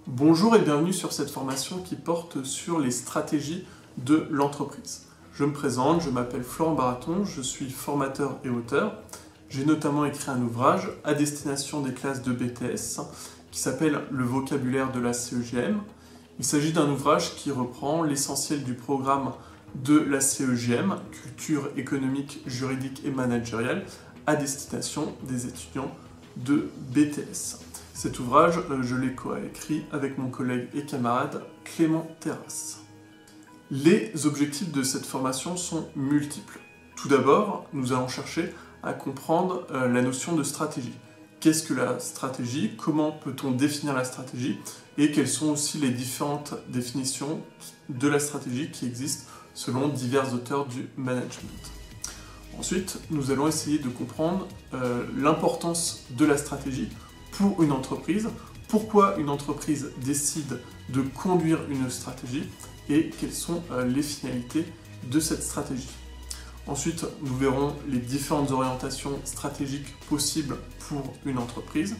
Bonjour et bienvenue sur cette formation qui porte sur les stratégies de l'entreprise. Je me présente, je m'appelle Florent Baraton, je suis formateur et auteur. J'ai notamment écrit un ouvrage à destination des classes de BTS qui s'appelle « Le vocabulaire de la CEGM ». Il s'agit d'un ouvrage qui reprend l'essentiel du programme de la CEGM, culture économique, juridique et managériale, à destination des étudiants de BTS. Cet ouvrage, je l'ai coécrit avec mon collègue et camarade Clément Terrasse. Les objectifs de cette formation sont multiples. Tout d'abord, nous allons chercher à comprendre la notion de stratégie. Qu'est-ce que la stratégie? Comment peut-on définir la stratégie? Et quelles sont aussi les différentes définitions de la stratégie qui existent selon divers auteurs du management. Ensuite, nous allons essayer de comprendre l'importance de la stratégie pour une entreprise, pourquoi une entreprise décide de conduire une stratégie et quelles sont les finalités de cette stratégie. Ensuite, nous verrons les différentes orientations stratégiques possibles pour une entreprise.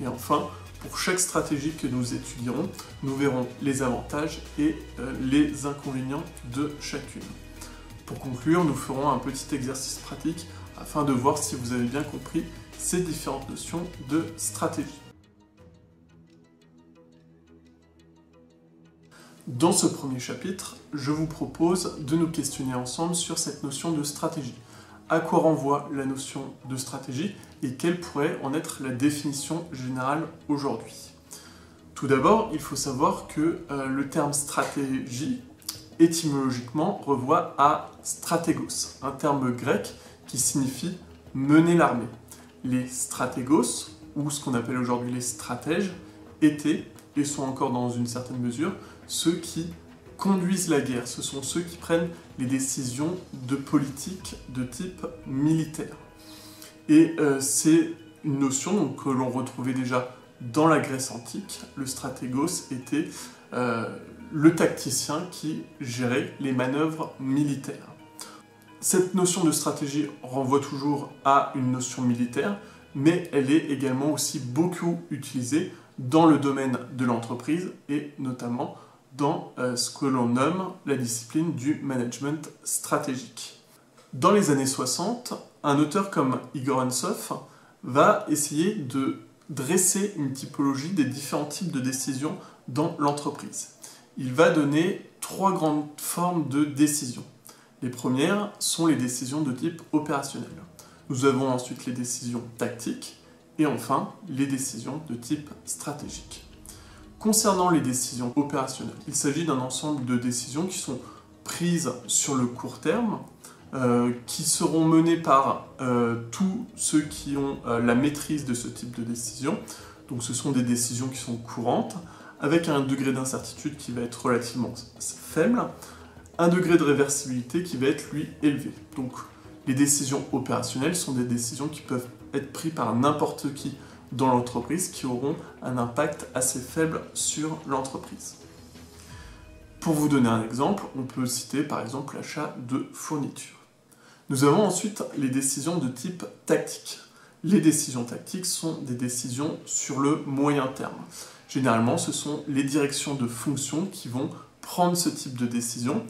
Et enfin, pour chaque stratégie que nous étudierons, nous verrons les avantages et les inconvénients de chacune. Pour conclure, nous ferons un petit exercice pratique afin de voir si vous avez bien compris ces différentes notions de stratégie. Dans ce premier chapitre, je vous propose de nous questionner ensemble sur cette notion de stratégie. À quoi renvoie la notion de stratégie et quelle pourrait en être la définition générale aujourd'hui? Tout d'abord, il faut savoir que le terme stratégie, étymologiquement, renvoie à stratégos, un terme grec qui signifie mener l'armée. Les stratégos, ou ce qu'on appelle aujourd'hui les stratèges, étaient, et sont encore dans une certaine mesure, ceux qui conduisent la guerre. Ce sont ceux qui prennent les décisions de politique de type militaire. Et c'est une notion que l'on retrouvait déjà dans la Grèce antique. Le stratégos était le tacticien qui gérait les manœuvres militaires. Cette notion de stratégie renvoie toujours à une notion militaire, mais elle est également aussi beaucoup utilisée dans le domaine de l'entreprise et notamment dans ce que l'on nomme la discipline du management stratégique. Dans les années 60, un auteur comme Igor Ansoff va essayer de dresser une typologie des différents types de décisions dans l'entreprise. Il va donner trois grandes formes de décisions. Les premières sont les décisions de type opérationnel. Nous avons ensuite les décisions tactiques et enfin les décisions de type stratégique. Concernant les décisions opérationnelles, il s'agit d'un ensemble de décisions qui sont prises sur le court terme, qui seront menées par tous ceux qui ont la maîtrise de ce type de décision. Donc ce sont des décisions qui sont courantes, avec un degré d'incertitude qui va être relativement faible, un degré de réversibilité qui va être, lui, élevé. Donc les décisions opérationnelles sont des décisions qui peuvent être prises par n'importe qui dans l'entreprise, qui auront un impact assez faible sur l'entreprise. Pour vous donner un exemple, on peut citer par exemple l'achat de fournitures. Nous avons ensuite les décisions de type tactique. Les décisions tactiques sont des décisions sur le moyen terme. Généralement, ce sont les directions de fonctions qui vont prendre ce type de décision,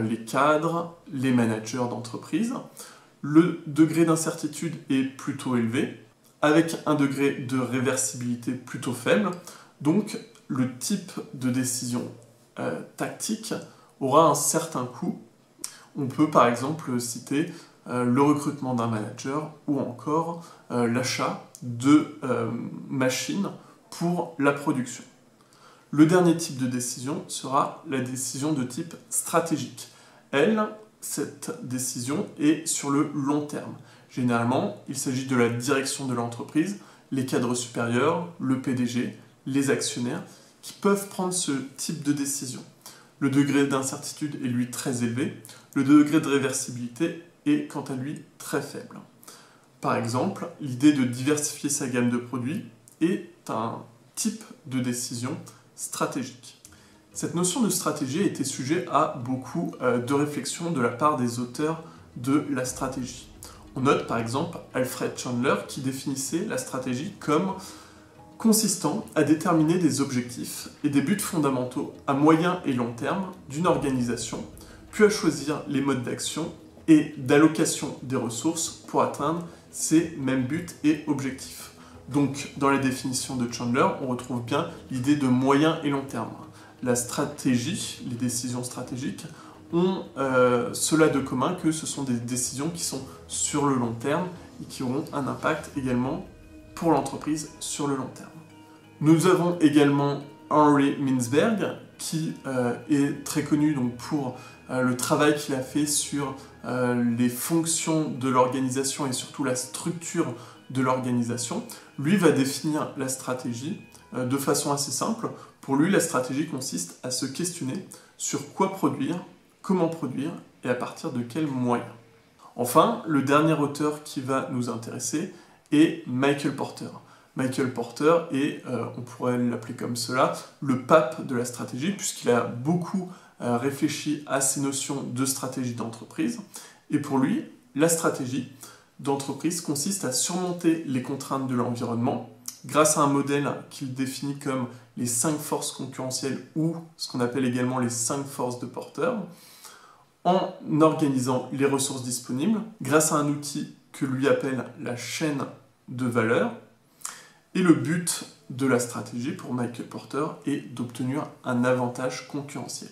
les cadres, les managers d'entreprise. Le degré d'incertitude est plutôt élevé, avec un degré de réversibilité plutôt faible. Donc, le type de décision tactique aura un certain coût. On peut par exemple citer le recrutement d'un manager ou encore l'achat de machines pour la production. Le dernier type de décision sera la décision de type stratégique. Cette décision est sur le long terme. Généralement, il s'agit de la direction de l'entreprise, les cadres supérieurs, le PDG, les actionnaires, qui peuvent prendre ce type de décision. Le degré d'incertitude est lui très élevé, le degré de réversibilité est quant à lui très faible. Par exemple, l'idée de diversifier sa gamme de produits est un type de décision stratégique. Cette notion de stratégie était sujet à beaucoup de réflexions de la part des auteurs de la stratégie. On note par exemple Alfred Chandler qui définissait la stratégie comme consistant à déterminer des objectifs et des buts fondamentaux à moyen et long terme d'une organisation, puis à choisir les modes d'action et d'allocation des ressources pour atteindre ces mêmes buts et objectifs. Donc, dans la définition de Chandler, on retrouve bien l'idée de moyen et long terme. La stratégie, les décisions stratégiques, ont cela de commun que ce sont des décisions qui sont sur le long terme et qui auront un impact également pour l'entreprise sur le long terme. Nous avons également Henry Mintzberg, qui est très connu donc, pour le travail qu'il a fait sur les fonctions de l'organisation et surtout la structure de l'organisation. Lui va définir la stratégie de façon assez simple. Pour lui, la stratégie consiste à se questionner sur quoi produire, comment produire et à partir de quels moyens. Enfin, le dernier auteur qui va nous intéresser est Michael Porter. Michael Porter est, on pourrait l'appeler comme cela, le pape de la stratégie, puisqu'il a beaucoup réfléchi à ces notions de stratégie d'entreprise. Et pour lui, la stratégie d'entreprise consiste à surmonter les contraintes de l'environnement grâce à un modèle qu'il définit comme les 5 forces concurrentielles ou ce qu'on appelle également les 5 forces de Porter, en organisant les ressources disponibles grâce à un outil que lui appelle la chaîne de valeur. Et le but de la stratégie pour Michael Porter est d'obtenir un avantage concurrentiel.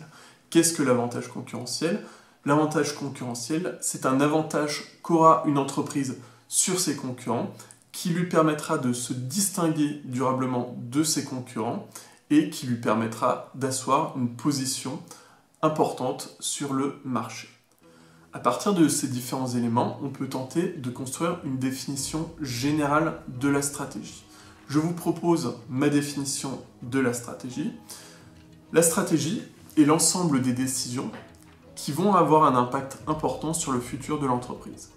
Qu'est-ce que l'avantage concurrentiel? L'avantage concurrentiel, c'est un avantage qu'aura une entreprise sur ses concurrents qui lui permettra de se distinguer durablement de ses concurrents et qui lui permettra d'asseoir une position importante sur le marché. À partir de ces différents éléments, on peut tenter de construire une définition générale de la stratégie. Je vous propose ma définition de la stratégie. La stratégie est l'ensemble des décisions qui vont avoir un impact important sur le futur de l'entreprise.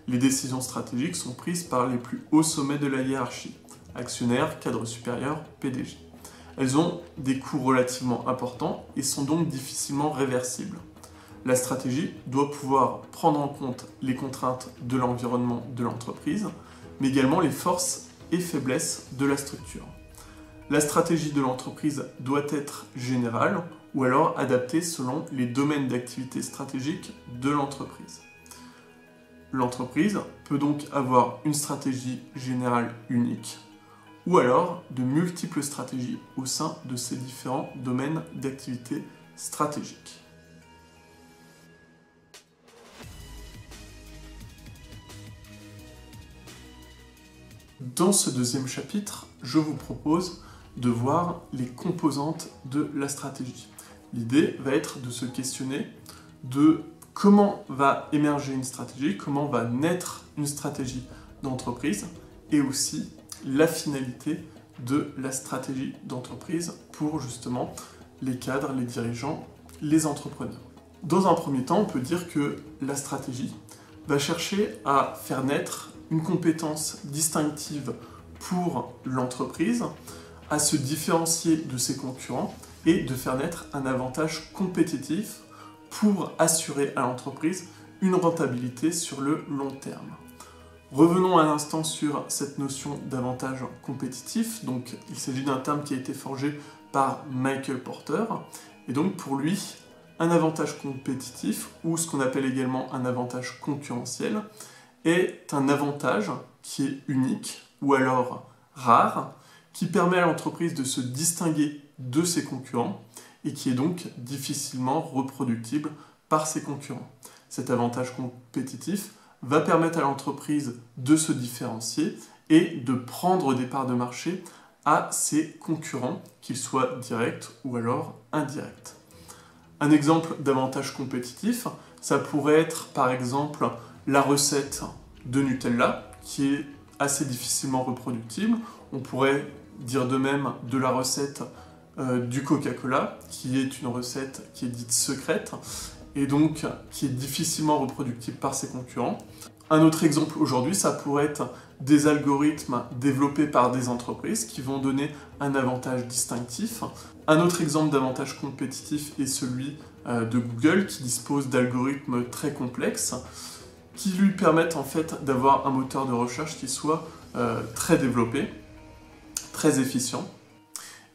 Les décisions stratégiques sont prises par les plus hauts sommets de la hiérarchie, actionnaires, cadres supérieurs, PDG. Elles ont des coûts relativement importants et sont donc difficilement réversibles. La stratégie doit pouvoir prendre en compte les contraintes de l'environnement de l'entreprise, mais également les forces et faiblesses de la structure. La stratégie de l'entreprise doit être générale ou alors adaptée selon les domaines d'activité stratégique de l'entreprise. L'entreprise peut donc avoir une stratégie générale unique ou alors de multiples stratégies au sein de ces différents domaines d'activité stratégique. Dans ce deuxième chapitre, je vous propose de voir les composantes de la stratégie. L'idée va être de se questionner de comment va émerger une stratégie, comment va naître une stratégie d'entreprise et aussi la finalité de la stratégie d'entreprise pour justement les cadres, les dirigeants, les entrepreneurs. Dans un premier temps, on peut dire que la stratégie va chercher à faire naître une compétence distinctive pour l'entreprise, à se différencier de ses concurrents et de faire naître un avantage compétitif pour assurer à l'entreprise une rentabilité sur le long terme. Revenons un instant sur cette notion d'avantage compétitif. Donc, il s'agit d'un terme qui a été forgé par Michael Porter. Et donc, pour lui, un avantage compétitif, ou ce qu'on appelle également un avantage concurrentiel, est un avantage qui est unique ou alors rare, qui permet à l'entreprise de se distinguer de ses concurrents et qui est donc difficilement reproductible par ses concurrents. Cet avantage compétitif va permettre à l'entreprise de se différencier et de prendre des parts de marché à ses concurrents, qu'ils soient directs ou alors indirects. Un exemple d'avantage compétitif, ça pourrait être par exemple la recette de Nutella, qui est assez difficilement reproductible. On pourrait dire de même de la recette du Coca-Cola, qui est une recette qui est dite secrète, et donc qui est difficilement reproductible par ses concurrents. Un autre exemple aujourd'hui, ça pourrait être des algorithmes développés par des entreprises qui vont donner un avantage distinctif. Un autre exemple d'avantage compétitif est celui de Google, qui dispose d'algorithmes très complexes qui lui permettent en fait d'avoir un moteur de recherche qui soit très développé, très efficient.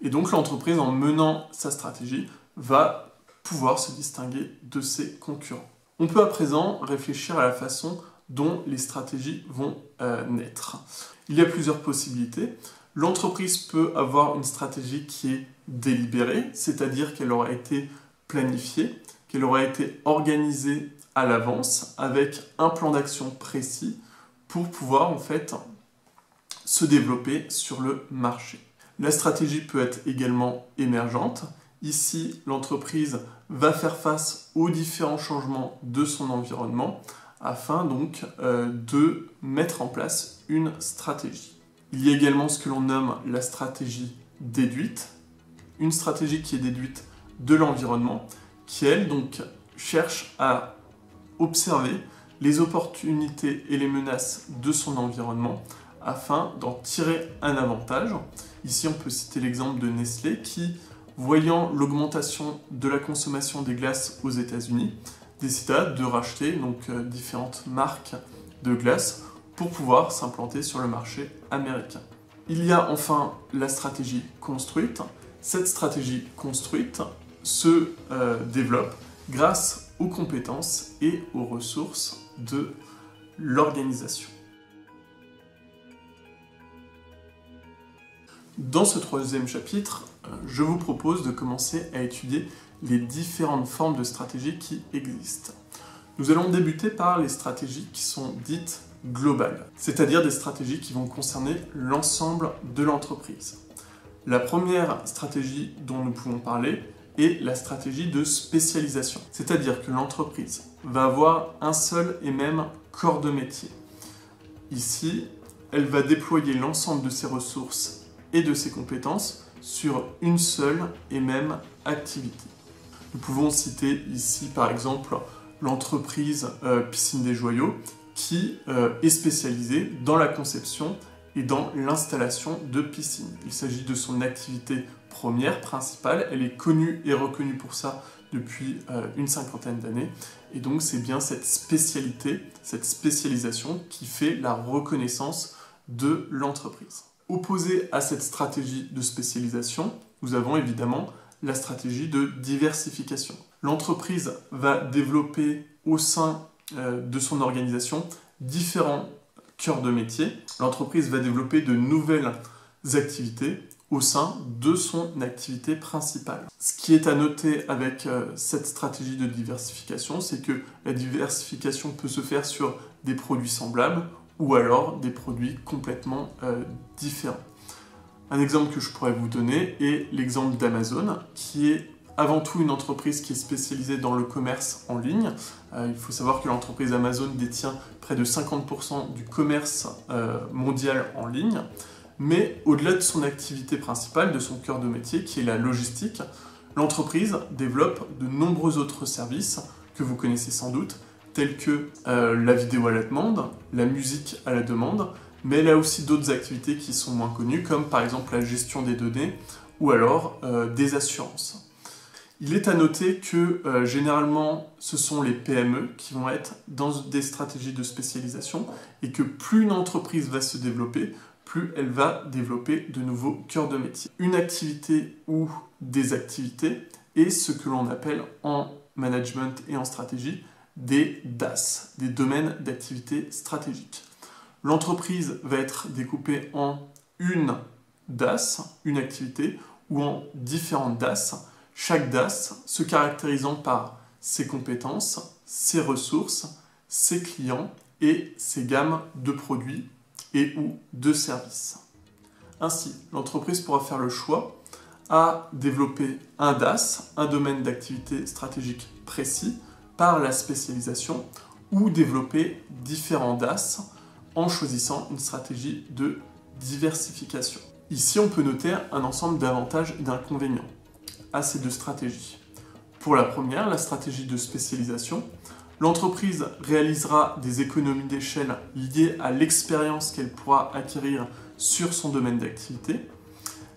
Et donc l'entreprise, en menant sa stratégie, va pouvoir se distinguer de ses concurrents. On peut à présent réfléchir à la façon dont les stratégies vont naître. Il y a plusieurs possibilités. L'entreprise peut avoir une stratégie qui est délibérée, c'est-à-dire qu'elle aura été planifiée, qu'elle aura été organisée à l'avance avec un plan d'action précis pour pouvoir en fait se développer sur le marché. La stratégie peut être également émergente. Ici, l'entreprise va faire face aux différents changements de son environnement afin donc de mettre en place une stratégie. Il y a également ce que l'on nomme la stratégie déduite, une stratégie qui est déduite de l'environnement, qui elle donc cherche à observer les opportunités et les menaces de son environnement afin d'en tirer un avantage. Ici, on peut citer l'exemple de Nestlé qui, voyant l'augmentation de la consommation des glaces aux États-Unis, décida de racheter donc différentes marques de glace pour pouvoir s'implanter sur le marché américain. Il y a enfin la stratégie construite. Cette stratégie construite se développe grâce aux compétences et aux ressources de l'organisation. Dans ce troisième chapitre, je vous propose de commencer à étudier les différentes formes de stratégies qui existent. Nous allons débuter par les stratégies qui sont dites globales, c'est-à-dire des stratégies qui vont concerner l'ensemble de l'entreprise. La première stratégie dont nous pouvons parler est la stratégie de spécialisation, c'est-à-dire que l'entreprise va avoir un seul et même corps de métier. Ici, elle va déployer l'ensemble de ses ressources et de ses compétences sur une seule et même activité. Nous pouvons citer ici par exemple l'entreprise Piscine des Joyaux qui est spécialisée dans la conception et dans l'installation de piscines. Il s'agit de son activité première, principale, elle est connue et reconnue pour ça depuis une cinquantaine d'années, et donc c'est bien cette spécialité, cette spécialisation qui fait la reconnaissance de l'entreprise. Opposée à cette stratégie de spécialisation, nous avons évidemment la stratégie de diversification. L'entreprise va développer au sein de son organisation différents cœurs de métier. L'entreprise va développer de nouvelles activités au sein de son activité principale. Ce qui est à noter avec cette stratégie de diversification, c'est que la diversification peut se faire sur des produits semblables ou alors des produits complètement différents. Un exemple que je pourrais vous donner est l'exemple d'Amazon, qui est avant tout une entreprise qui est spécialisée dans le commerce en ligne. Il faut savoir que l'entreprise Amazon détient près de 50% du commerce mondial en ligne, mais au-delà de son activité principale, de son cœur de métier, qui est la logistique, l'entreprise développe de nombreux autres services que vous connaissez sans doute, tels que la vidéo à la demande, la musique à la demande, mais elle a aussi d'autres activités qui sont moins connues, comme par exemple la gestion des données ou alors des assurances. Il est à noter que généralement ce sont les PME qui vont être dans des stratégies de spécialisation et que plus une entreprise va se développer, plus elle va développer de nouveaux cœurs de métier. Une activité ou des activités est ce que l'on appelle en management et en stratégie des DAS, des domaines d'activité stratégique. L'entreprise va être découpée en une DAS, une activité, ou en différentes DAS, chaque DAS se caractérisant par ses compétences, ses ressources, ses clients et ses gammes de produits et ou de services. Ainsi, l'entreprise pourra faire le choix à développer un DAS, un domaine d'activité stratégique précis, par la spécialisation, ou développer différents DAS en choisissant une stratégie de diversification. Ici, on peut noter un ensemble d'avantages et d'inconvénients à ces deux stratégies. Pour la première, la stratégie de spécialisation, l'entreprise réalisera des économies d'échelle liées à l'expérience qu'elle pourra acquérir sur son domaine d'activité.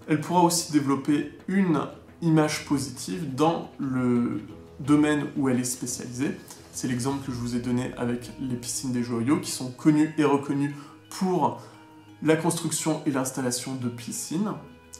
Elle pourra aussi développer une image positive dans le domaine où elle est spécialisée. C'est l'exemple que je vous ai donné avec les piscines des Joyaux qui sont connues et reconnues pour la construction et l'installation de piscines.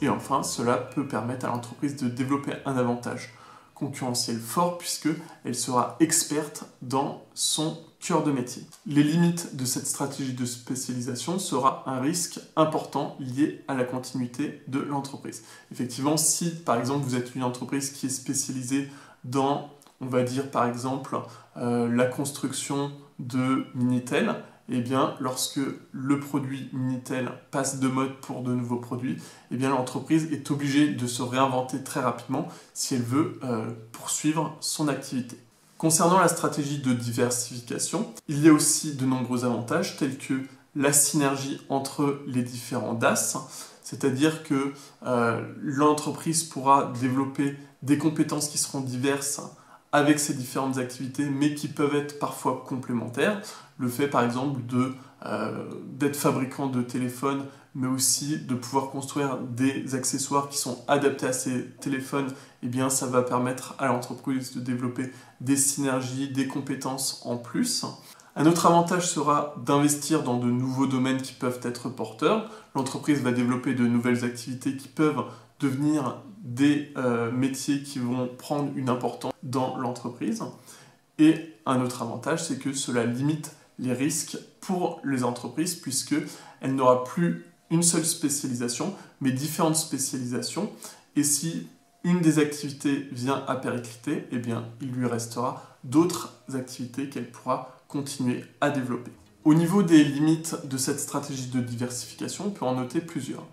Et enfin, cela peut permettre à l'entreprise de développer un avantage concurrentiel fort puisqu'elle sera experte dans son cœur de métier. Les limites de cette stratégie de spécialisation sera un risque important lié à la continuité de l'entreprise. Effectivement, si par exemple vous êtes une entreprise qui est spécialisée dans, on va dire par exemple, la construction de Minitel, eh bien, lorsque le produit Minitel passe de mode pour de nouveaux produits, eh bien, l'entreprise est obligée de se réinventer très rapidement si elle veut poursuivre son activité. Concernant la stratégie de diversification, il y a aussi de nombreux avantages tels que la synergie entre les différents DAS, c'est-à-dire que l'entreprise pourra développer des compétences qui seront diverses avec ces différentes activités, mais qui peuvent être parfois complémentaires. Le fait, par exemple, d'être fabricant de téléphones, mais aussi de pouvoir construire des accessoires qui sont adaptés à ces téléphones, eh bien, ça va permettre à l'entreprise de développer des synergies, des compétences en plus. Un autre avantage sera d'investir dans de nouveaux domaines qui peuvent être porteurs. L'entreprise va développer de nouvelles activités qui peuvent devenir des métiers qui vont prendre une importance dans l'entreprise. Et un autre avantage, c'est que cela limite les risques pour les entreprises puisqu'elle n'aura plus une seule spécialisation, mais différentes spécialisations. Et si une des activités vient à péricliter, eh bien, il lui restera d'autres activités qu'elle pourra continuer à développer. Au niveau des limites de cette stratégie de diversification, on peut en noter plusieurs.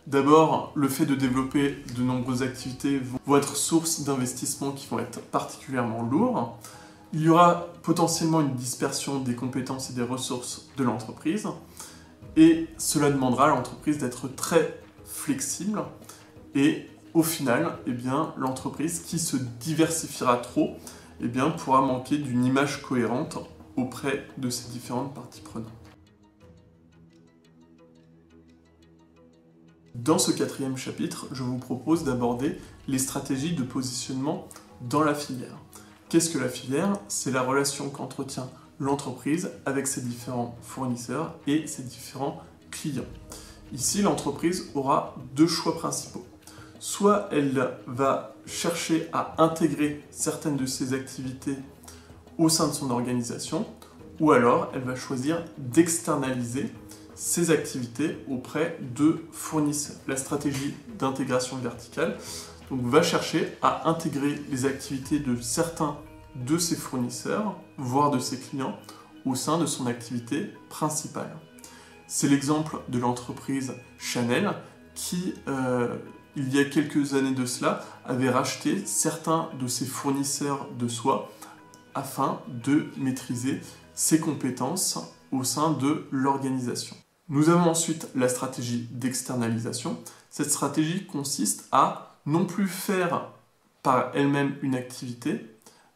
D'abord, le fait de développer de nombreuses activités vont être source d'investissements qui vont être particulièrement lourds. Il y aura potentiellement une dispersion des compétences et des ressources de l'entreprise. Et cela demandera à l'entreprise d'être très flexible. Et au final, eh bien, l'entreprise qui se diversifiera trop eh bien, pourra manquer d'une image cohérente auprès de ces différentes parties prenantes. Dans ce 4e chapitre, je vous propose d'aborder les stratégies de positionnement dans la filière. Qu'est-ce que la filière? C'est la relation qu'entretient l'entreprise avec ses différents fournisseurs et ses différents clients. Ici, l'entreprise aura deux choix principaux. Soit elle va chercher à intégrer certaines de ses activités au sein de son organisation, ou alors elle va choisir d'externaliser ses activités auprès de fournisseurs. La stratégie d'intégration verticale va chercher à intégrer les activités de certains de ses fournisseurs, voire de ses clients, au sein de son activité principale. C'est l'exemple de l'entreprise Chanel qui, il y a quelques années de cela, avait racheté certains de ses fournisseurs de soie afin de maîtriser ses compétences au sein de l'organisation. Nous avons ensuite la stratégie d'externalisation. Cette stratégie consiste à non plus faire par elle-même une activité,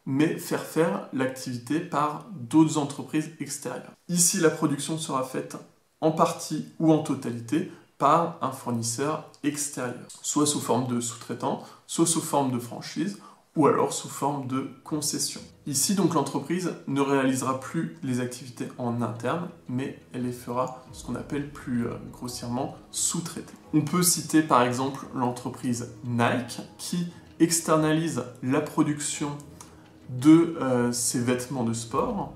mais faire l'activité par d'autres entreprises extérieures. Ici, la production sera faite en partie ou en totalité par un fournisseur extérieur, soit sous forme de sous-traitant, soit sous forme de franchise, ou alors sous forme de concession. Ici, donc, l'entreprise ne réalisera plus les activités en interne, mais elle les fera ce qu'on appelle plus grossièrement sous-traiter. On peut citer par exemple l'entreprise Nike qui externalise la production de ses vêtements de sport.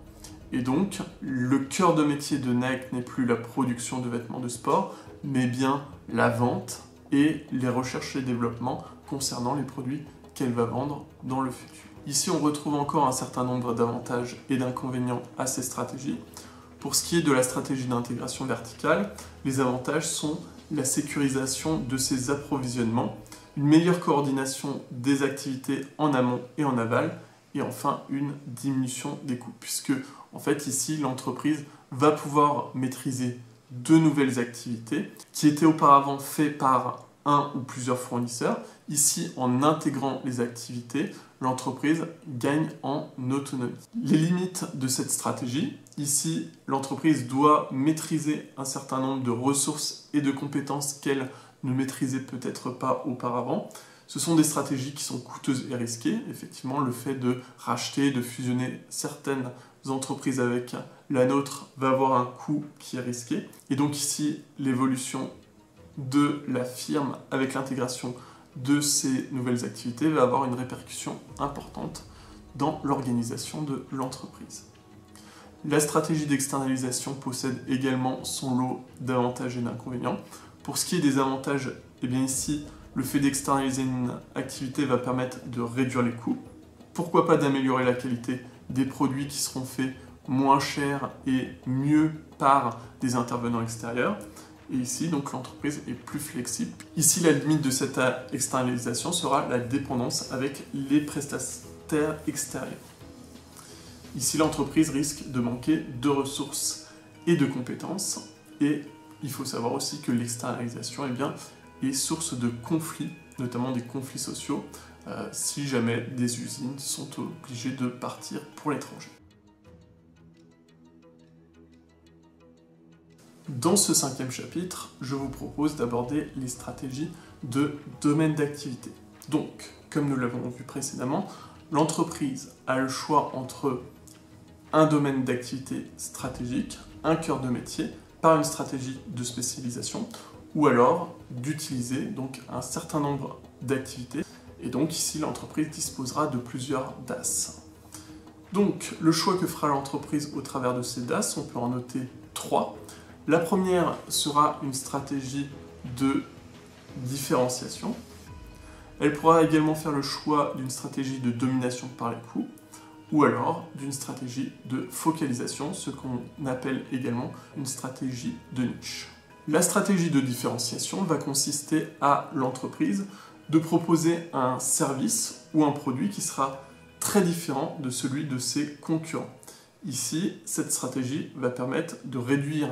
Et donc, le cœur de métier de Nike n'est plus la production de vêtements de sport, mais bien la vente et les recherches et développements concernant les produits qu'elle va vendre dans le futur. Ici, on retrouve encore un certain nombre d'avantages et d'inconvénients à ces stratégies. Pour ce qui est de la stratégie d'intégration verticale, les avantages sont la sécurisation de ses approvisionnements, une meilleure coordination des activités en amont et en aval, et enfin une diminution des coûts, puisque en fait ici l'entreprise va pouvoir maîtriser de nouvelles activités qui étaient auparavant faites par un ou plusieurs fournisseurs. Ici, en intégrant les activités, l'entreprise gagne en autonomie. Les limites de cette stratégie, ici, l'entreprise doit maîtriser un certain nombre de ressources et de compétences qu'elle ne maîtrisait peut-être pas auparavant. Ce sont des stratégies qui sont coûteuses et risquées. Effectivement, le fait de racheter, de fusionner certaines entreprises avec la nôtre va avoir un coût qui est risqué. Et donc ici, l'évolution de la firme avec l'intégration de ces nouvelles activités va avoir une répercussion importante dans l'organisation de l'entreprise. La stratégie d'externalisation possède également son lot d'avantages et d'inconvénients. Pour ce qui est des avantages, eh bien ici, le fait d'externaliser une activité va permettre de réduire les coûts. Pourquoi pas d'améliorer la qualité des produits qui seront faits moins chers et mieux par des intervenants extérieurs. Et ici, donc, l'entreprise est plus flexible. Ici, la limite de cette externalisation sera la dépendance avec les prestataires extérieurs. Ici, l'entreprise risque de manquer de ressources et de compétences. Et il faut savoir aussi que l'externalisation est source de conflits, notamment des conflits sociaux, si jamais des usines sont obligées de partir pour l'étranger. Dans ce 5e chapitre, je vous propose d'aborder les stratégies de domaine d'activité. Donc, comme nous l'avons vu précédemment, l'entreprise a le choix entre un domaine d'activité stratégique, un cœur de métier, par une stratégie de spécialisation, ou alors d'utiliser donc un certain nombre d'activités. Et donc ici, l'entreprise disposera de plusieurs DAS. Donc, le choix que fera l'entreprise au travers de ces DAS, on peut en noter 3. La première sera une stratégie de différenciation. Elle pourra également faire le choix d'une stratégie de domination par les coûts, ou alors d'une stratégie de focalisation, ce qu'on appelle également une stratégie de niche. La stratégie de différenciation va consister à l'entreprise de proposer un service ou un produit qui sera très différent de celui de ses concurrents. Ici, cette stratégie va permettre de réduire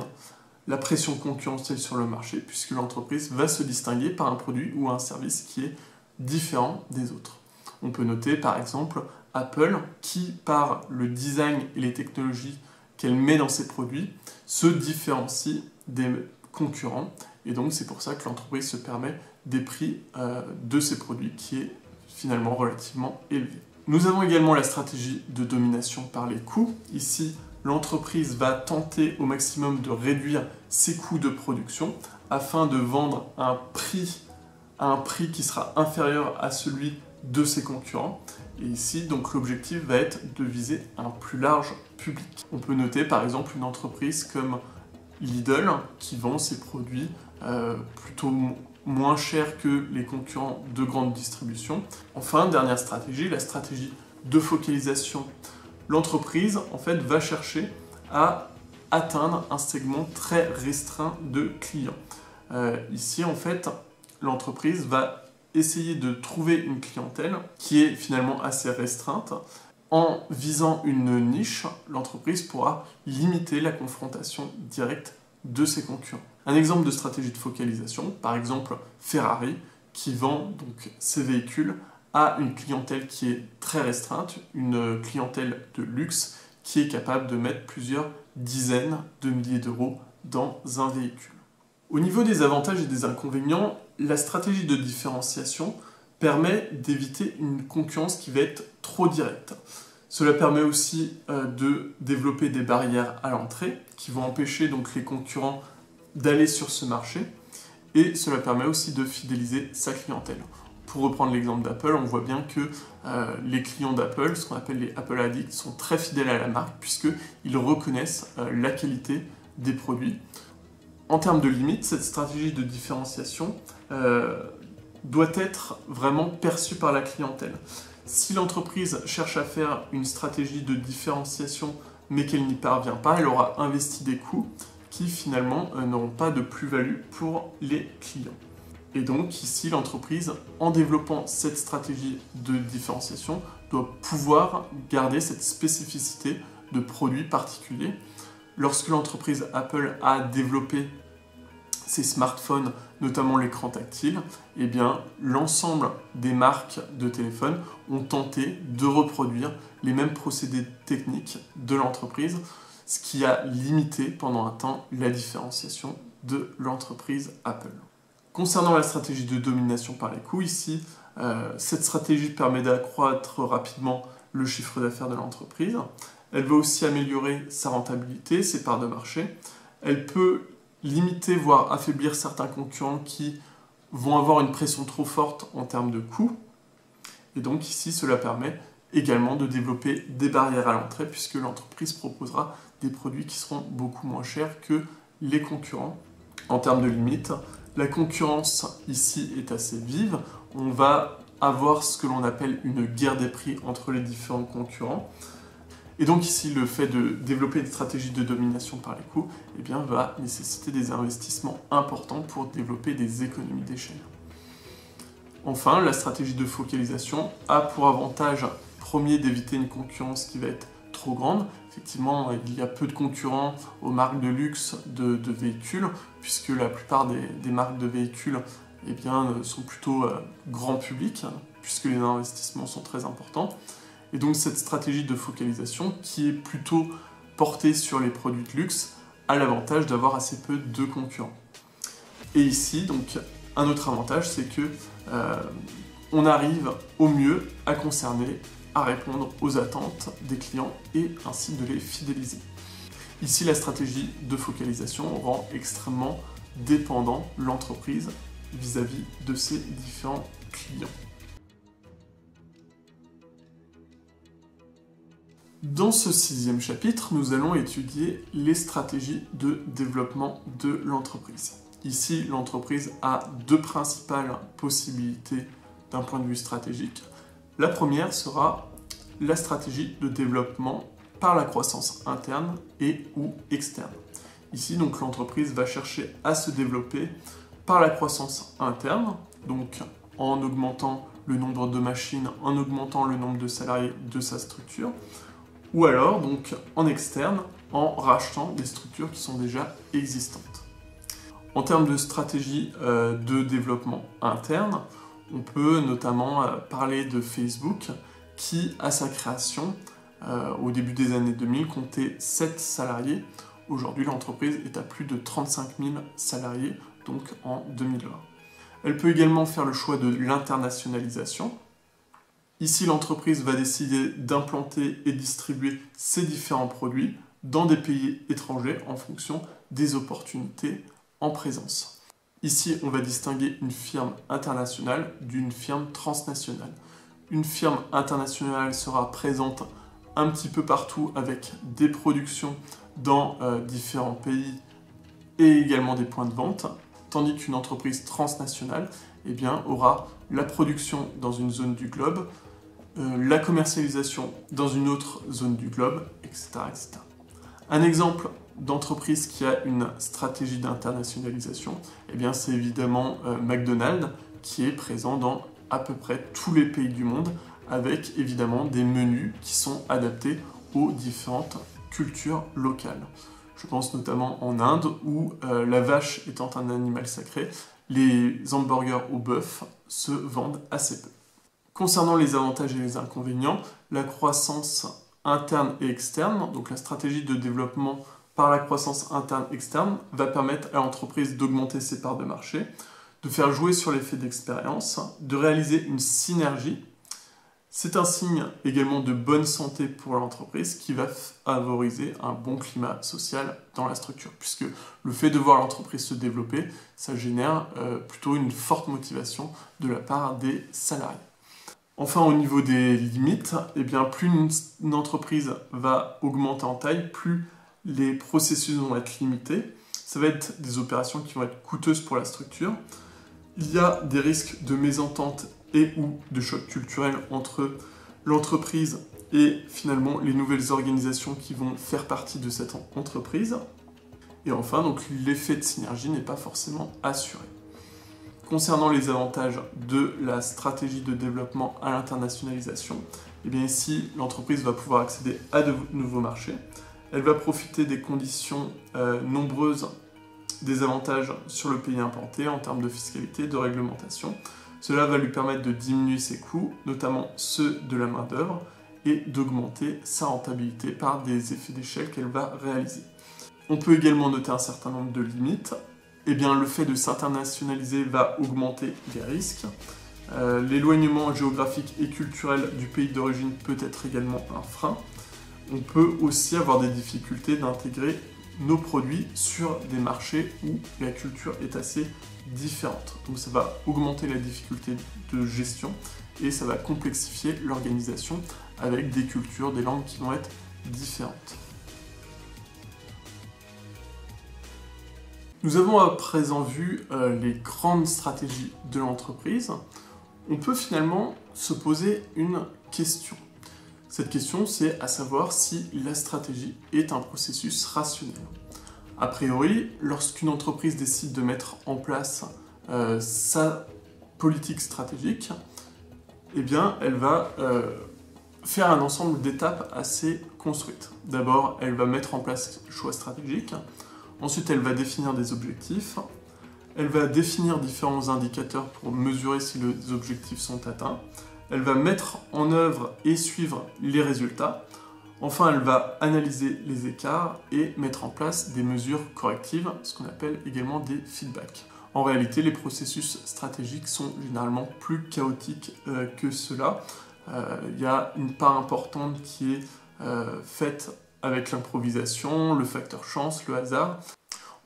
la pression concurrentielle sur le marché, puisque l'entreprise va se distinguer par un produit ou un service qui est différent des autres. On peut noter par exemple Apple, qui par le design et les technologies qu'elle met dans ses produits, se différencie des concurrents, et donc c'est pour ça que l'entreprise se permet des prix de ses produits qui est finalement relativement élevé. Nous avons également la stratégie de domination par les coûts. Ici, l'entreprise va tenter au maximum de réduire ses coûts de production afin de vendre à un prix qui sera inférieur à celui de ses concurrents. Et ici, donc, l'objectif va être de viser un plus large public. On peut noter par exemple une entreprise comme Lidl qui vend ses produits plutôt moins cher que les concurrents de grande distribution. Enfin, dernière stratégie, la stratégie de focalisation. L'entreprise, en fait, va chercher à atteindre un segment très restreint de clients. Ici, en fait, l'entreprise va essayer de trouver une clientèle qui est finalement assez restreinte. En visant une niche, l'entreprise pourra limiter la confrontation directe de ses concurrents. Un exemple de stratégie de focalisation, par exemple Ferrari, qui vend donc ses véhicules à une clientèle qui est très restreinte, une clientèle de luxe qui est capable de mettre plusieurs dizaines de milliers d'euros dans un véhicule. Au niveau des avantages et des inconvénients, la stratégie de différenciation permet d'éviter une concurrence qui va être trop directe. Cela permet aussi de développer des barrières à l'entrée qui vont empêcher donc les concurrents d'aller sur ce marché, et cela permet aussi de fidéliser sa clientèle. Pour reprendre l'exemple d'Apple, on voit bien que les clients d'Apple, ce qu'on appelle les Apple Addicts, sont très fidèles à la marque puisqu'ils reconnaissent la qualité des produits. En termes de limites, cette stratégie de différenciation doit être vraiment perçue par la clientèle. Si l'entreprise cherche à faire une stratégie de différenciation mais qu'elle n'y parvient pas, elle aura investi des coûts qui finalement n'auront pas de plus-value pour les clients. Et donc ici, l'entreprise, en développant cette stratégie de différenciation, doit pouvoir garder cette spécificité de produits particuliers. Lorsque l'entreprise Apple a développé ses smartphones, notamment l'écran tactile, eh bien, l'ensemble des marques de téléphones ont tenté de reproduire les mêmes procédés techniques de l'entreprise, ce qui a limité pendant un temps la différenciation de l'entreprise Apple. Concernant la stratégie de domination par les coûts, ici, cette stratégie permet d'accroître rapidement le chiffre d'affaires de l'entreprise. Elle va aussi améliorer sa rentabilité, ses parts de marché. Elle peut limiter, voire affaiblir certains concurrents qui vont avoir une pression trop forte en termes de coûts. Et donc ici, cela permet également de développer des barrières à l'entrée puisque l'entreprise proposera des produits qui seront beaucoup moins chers que les concurrents. En termes de limites, la concurrence ici est assez vive. On va avoir ce que l'on appelle une guerre des prix entre les différents concurrents. Et donc ici, le fait de développer des stratégies de domination par les coûts eh bien, va nécessiter des investissements importants pour développer des économies d'échelle. Enfin, la stratégie de focalisation a pour avantage premier d'éviter une concurrence qui va être trop grande. Effectivement, il y a peu de concurrents aux marques de luxe de véhicules, puisque la plupart des marques de véhicules eh bien, sont plutôt grand public, puisque les investissements sont très importants. Et donc cette stratégie de focalisation, qui est plutôt portée sur les produits de luxe, a l'avantage d'avoir assez peu de concurrents. Et ici, donc, un autre avantage, c'est que on arrive au mieux à concerner, à répondre aux attentes des clients et ainsi de les fidéliser. Ici, la stratégie de focalisation rend extrêmement dépendant l'entreprise vis-à-vis de ses différents clients. Dans ce 6e chapitre, nous allons étudier les stratégies de développement de l'entreprise. Ici, l'entreprise a deux principales possibilités d'un point de vue stratégique. La première sera la stratégie de développement par la croissance interne et ou externe. Ici, donc, l'entreprise va chercher à se développer par la croissance interne, donc en augmentant le nombre de machines, en augmentant le nombre de salariés de sa structure, ou alors donc en externe, en rachetant des structures qui sont déjà existantes. En termes de stratégie de développement interne, on peut notamment parler de Facebook qui, à sa création, au début des années 2000, comptait 7 salariés. Aujourd'hui, l'entreprise est à plus de 35 000 salariés, donc en 2020. Elle peut également faire le choix de l'internationalisation. Ici, l'entreprise va décider d'implanter et distribuer ses différents produits dans des pays étrangers en fonction des opportunités en présence. Ici, on va distinguer une firme internationale d'une firme transnationale. Une firme internationale sera présente un petit peu partout avec des productions dans différents pays et également des points de vente, tandis qu'une entreprise transnationale eh bien, aura la production dans une zone du globe, la commercialisation dans une autre zone du globe, etc. etc. Un exemple d'entreprise qui a une stratégie d'internationalisation, eh bien, c'est évidemment McDonald's, qui est présent dans à peu près tous les pays du monde, avec évidemment des menus qui sont adaptés aux différentes cultures locales. Je pense notamment en Inde, où la vache étant un animal sacré, les hamburgers au bœuf se vendent assez peu. Concernant les avantages et les inconvénients, la croissance interne et externe, donc la stratégie de développement par la croissance interne-externe, va permettre à l'entreprise d'augmenter ses parts de marché, de faire jouer sur l'effet d'expérience, de réaliser une synergie. C'est un signe également de bonne santé pour l'entreprise qui va favoriser un bon climat social dans la structure, puisque le fait de voir l'entreprise se développer, ça génère plutôt une forte motivation de la part des salariés. Enfin, au niveau des limites, eh bien, plus une entreprise va augmenter en taille, plus les processus vont être limités. Ça va être des opérations qui vont être coûteuses pour la structure. Il y a des risques de mésentente et ou de choc culturel entre l'entreprise et finalement les nouvelles organisations qui vont faire partie de cette entreprise. Et enfin, donc, l'effet de synergie n'est pas forcément assuré. Concernant les avantages de la stratégie de développement à l'internationalisation, eh bien ici, l'entreprise va pouvoir accéder à de nouveaux marchés. Elle va profiter des conditions nombreuses des avantages sur le pays implanté en termes de fiscalité, de réglementation. Cela va lui permettre de diminuer ses coûts, notamment ceux de la main-d'œuvre, et d'augmenter sa rentabilité par des effets d'échelle qu'elle va réaliser. On peut également noter un certain nombre de limites. Eh bien, le fait de s'internationaliser va augmenter les risques. L'éloignement géographique et culturel du pays d'origine peut être également un frein. on peut aussi avoir des difficultés d'intégrer nos produits sur des marchés où la culture est assez différente. Donc ça va augmenter la difficulté de gestion et ça va complexifier l'organisation avec des cultures, des langues qui vont être différentes. Nous avons à présent vu les grandes stratégies de l'entreprise. On peut finalement se poser une question. Cette question, c'est à savoir si la stratégie est un processus rationnel. A priori, lorsqu'une entreprise décide de mettre en place sa politique stratégique, eh bien, elle va faire un ensemble d'étapes assez construites. D'abord, elle va mettre en place le choix stratégique. Ensuite, elle va définir des objectifs. Elle va définir différents indicateurs pour mesurer si les objectifs sont atteints. Elle va mettre en œuvre et suivre les résultats. Enfin, elle va analyser les écarts et mettre en place des mesures correctives, ce qu'on appelle également des feedbacks. En réalité, les processus stratégiques sont généralement plus chaotiques que cela. Il y a une part importante qui est faite avec l'improvisation, le facteur chance, le hasard.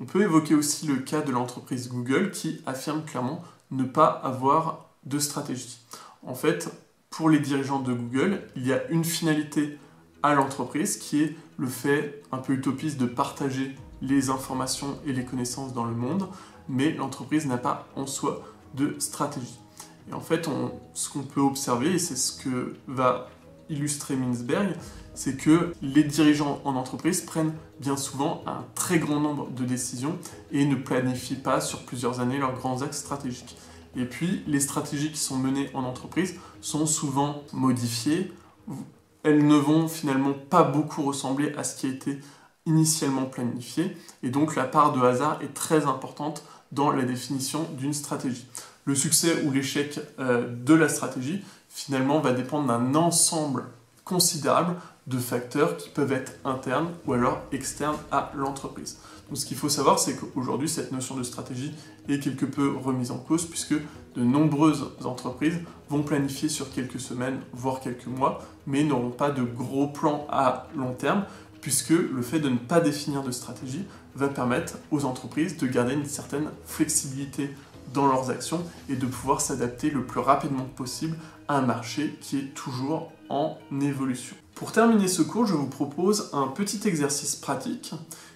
On peut évoquer aussi le cas de l'entreprise Google qui affirme clairement ne pas avoir de stratégie. En fait, pour les dirigeants de Google, il y a une finalité à l'entreprise qui est le fait un peu utopiste de partager les informations et les connaissances dans le monde, mais l'entreprise n'a pas en soi de stratégie. Et en fait, ce qu'on peut observer, et c'est ce que va illustrer Mintzberg, c'est que les dirigeants en entreprise prennent bien souvent un très grand nombre de décisions et ne planifient pas sur plusieurs années leurs grands axes stratégiques. Et puis, les stratégies qui sont menées en entreprise sont souvent modifiées. Elles ne vont finalement pas beaucoup ressembler à ce qui a été initialement planifié. Et donc, la part de hasard est très importante dans la définition d'une stratégie. Le succès ou l'échec de la stratégie, finalement, va dépendre d'un ensemble considérable de facteurs qui peuvent être internes ou alors externes à l'entreprise. Donc ce qu'il faut savoir, c'est qu'aujourd'hui, cette notion de stratégie est quelque peu remise en cause puisque de nombreuses entreprises vont planifier sur quelques semaines, voire quelques mois, mais n'auront pas de gros plans à long terme puisque le fait de ne pas définir de stratégie va permettre aux entreprises de garder une certaine flexibilité dans leurs actions et de pouvoir s'adapter le plus rapidement possible à un marché qui est toujours en évolution. Pour terminer ce cours, je vous propose un petit exercice pratique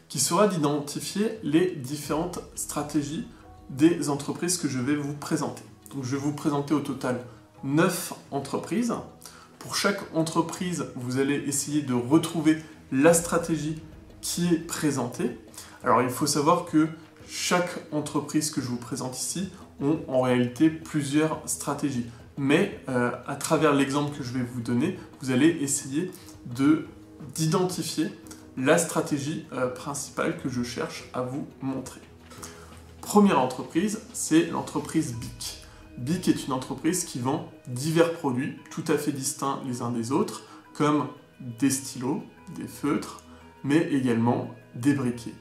qui sera d'identifier les différentes stratégies des entreprises que je vais vous présenter. Donc, je vais vous présenter au total 9 entreprises. Pour chaque entreprise, vous allez essayer de retrouver la stratégie qui est présentée. Alors, il faut savoir que chaque entreprise que je vous présente ici ont en réalité plusieurs stratégies. Mais à travers l'exemple que je vais vous donner, vous allez essayer d'identifier la stratégie principale que je cherche à vous montrer. Première entreprise, c'est l'entreprise BIC. BIC est une entreprise qui vend divers produits tout à fait distincts les uns des autres, comme des stylos, des feutres, mais également des briquets.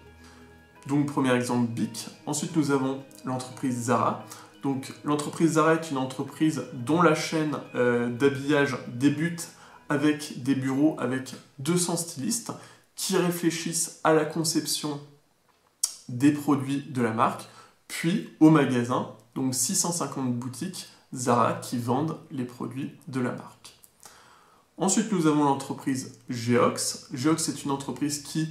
Donc premier exemple BIC. Ensuite nous avons l'entreprise Zara. Donc l'entreprise Zara est une entreprise dont la chaîne d'habillage débute avec des bureaux avec 200 stylistes qui réfléchissent à la conception des produits de la marque, puis au magasin, donc 650 boutiques Zara qui vendent les produits de la marque. Ensuite nous avons l'entreprise Geox. Geox est une entreprise qui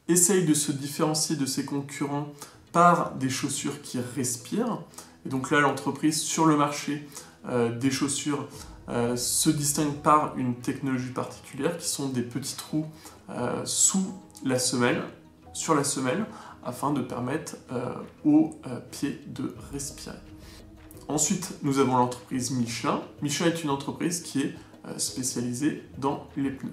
essaye de se différencier de ses concurrents par des chaussures qui respirent. Et donc là, l'entreprise sur le marché des chaussures se distingue par une technologie particulière qui sont des petits trous sous la semelle, sur la semelle, afin de permettre aux pieds de respirer. Ensuite, nous avons l'entreprise Michelin. Michelin est une entreprise qui est spécialisée dans les pneus.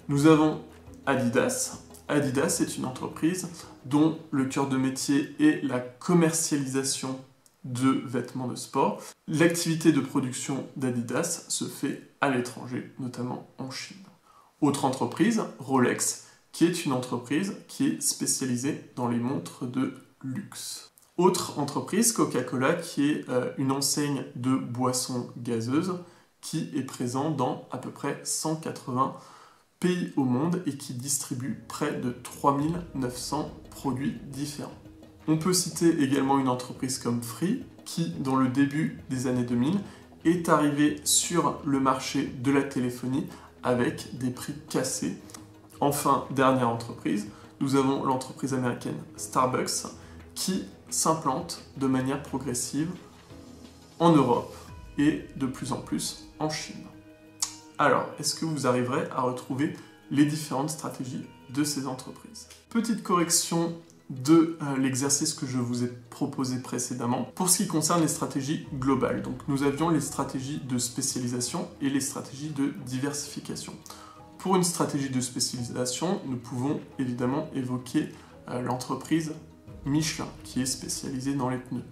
Nous avons Adidas. Adidas est une entreprise dont le cœur de métier est la commercialisation de vêtements de sport. L'activité de production d'Adidas se fait à l'étranger, notamment en Chine. Autre entreprise, Rolex, qui est une entreprise qui est spécialisée dans les montres de luxe. Autre entreprise, Coca-Cola, qui est une enseigne de boissons gazeuses qui est présente dans à peu près 180 pays au monde et qui distribue près de 3900 produits différents. On peut citer également une entreprise comme Free qui, dans le début des années 2000, est arrivée sur le marché de la téléphonie avec des prix cassés. Enfin, dernière entreprise, nous avons l'entreprise américaine Starbucks qui s'implante de manière progressive en Europe et de plus en plus en Chine. Alors, est-ce que vous arriverez à retrouver les différentes stratégies de ces entreprises? Petite correction de l'exercice que je vous ai proposé précédemment. Pour ce qui concerne les stratégies globales, donc nous avions les stratégies de spécialisation et les stratégies de diversification. Pour une stratégie de spécialisation, nous pouvons évidemment évoquer l'entreprise Michelin, qui est spécialisée dans les pneus.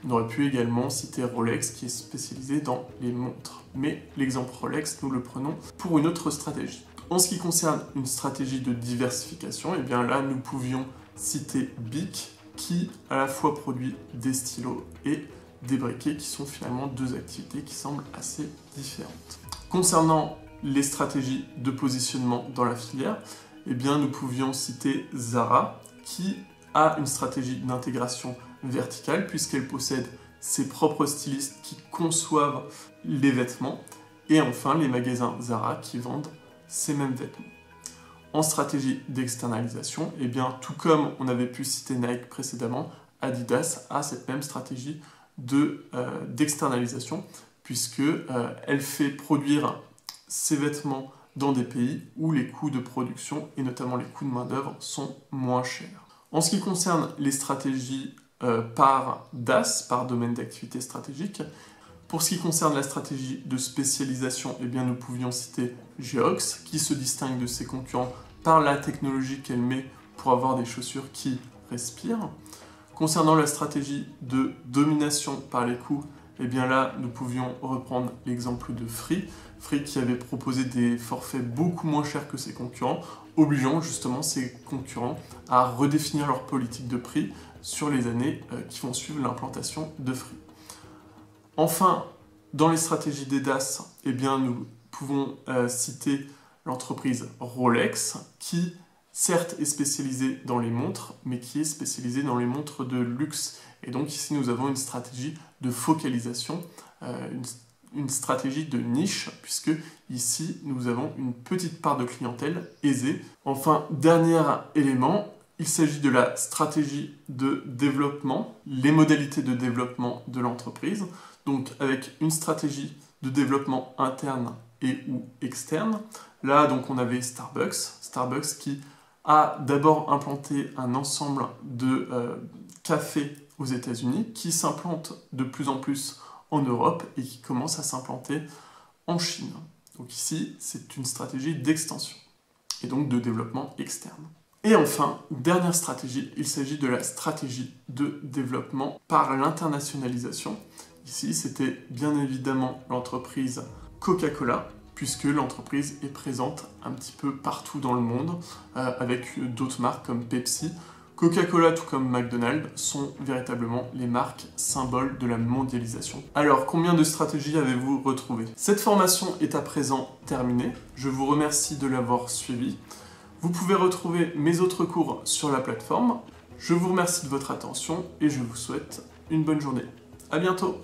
On aurait pu également citer Rolex, qui est spécialisée dans les montres. Mais l'exemple Rolex, nous le prenons pour une autre stratégie. En ce qui concerne une stratégie de diversification, et bien là, nous pouvions citer Bic, qui à la fois produit des stylos et des briquets, qui sont finalement deux activités qui semblent assez différentes. Concernant les stratégies de positionnement dans la filière, eh bien nous pouvions citer Zara, qui a une stratégie d'intégration verticale, puisqu'elle possède ses propres stylistes qui conçoivent les vêtements, et enfin les magasins Zara qui vendent ces mêmes vêtements. En stratégie d'externalisation, eh bien, tout comme on avait pu citer Nike précédemment, Adidas a cette même stratégie d'externalisation, puisque elle fait produire ses vêtements dans des pays où les coûts de production, et notamment les coûts de main-d'œuvre, sont moins chers. En ce qui concerne les stratégies par DAS, par domaine d'activité stratégique, pour ce qui concerne la stratégie de spécialisation, eh bien, nous pouvions citer Geox, qui se distingue de ses concurrents par la technologie qu'elle met pour avoir des chaussures qui respirent. Concernant la stratégie de domination par les coûts, eh bien là, nous pouvions reprendre l'exemple de Free. Free qui avait proposé des forfaits beaucoup moins chers que ses concurrents, obligeant justement ses concurrents à redéfinir leur politique de prix sur les années qui vont suivre l'implantation de Free. Enfin, dans les stratégies des DAS, eh bien, nous pouvons citer l'entreprise Rolex, qui certes est spécialisée dans les montres, mais qui est spécialisée dans les montres de luxe. Et donc ici, nous avons une stratégie de focalisation, une stratégie de niche, puisque ici, nous avons une petite part de clientèle aisée. Enfin, dernier élément, il s'agit de la stratégie de développement, les modalités de développement de l'entreprise. Donc avec une stratégie de développement interne et ou externe. Là, donc, on avait Starbucks qui a d'abord implanté un ensemble de cafés aux États-Unis, qui s'implante de plus en plus en Europe et qui commence à s'implanter en Chine. Donc ici, c'est une stratégie d'extension et donc de développement externe. Et enfin, dernière stratégie, il s'agit de la stratégie de développement par l'internationalisation. Ici, c'était bien évidemment l'entreprise Coca-Cola, puisque l'entreprise est présente un petit peu partout dans le monde, avec d'autres marques comme Pepsi. Coca-Cola, tout comme McDonald's, sont véritablement les marques symboles de la mondialisation. Alors, combien de stratégies avez-vous retrouvé? Cette formation est à présent terminée. Je vous remercie de l'avoir suivie. Vous pouvez retrouver mes autres cours sur la plateforme. Je vous remercie de votre attention et je vous souhaite une bonne journée. À bientôt!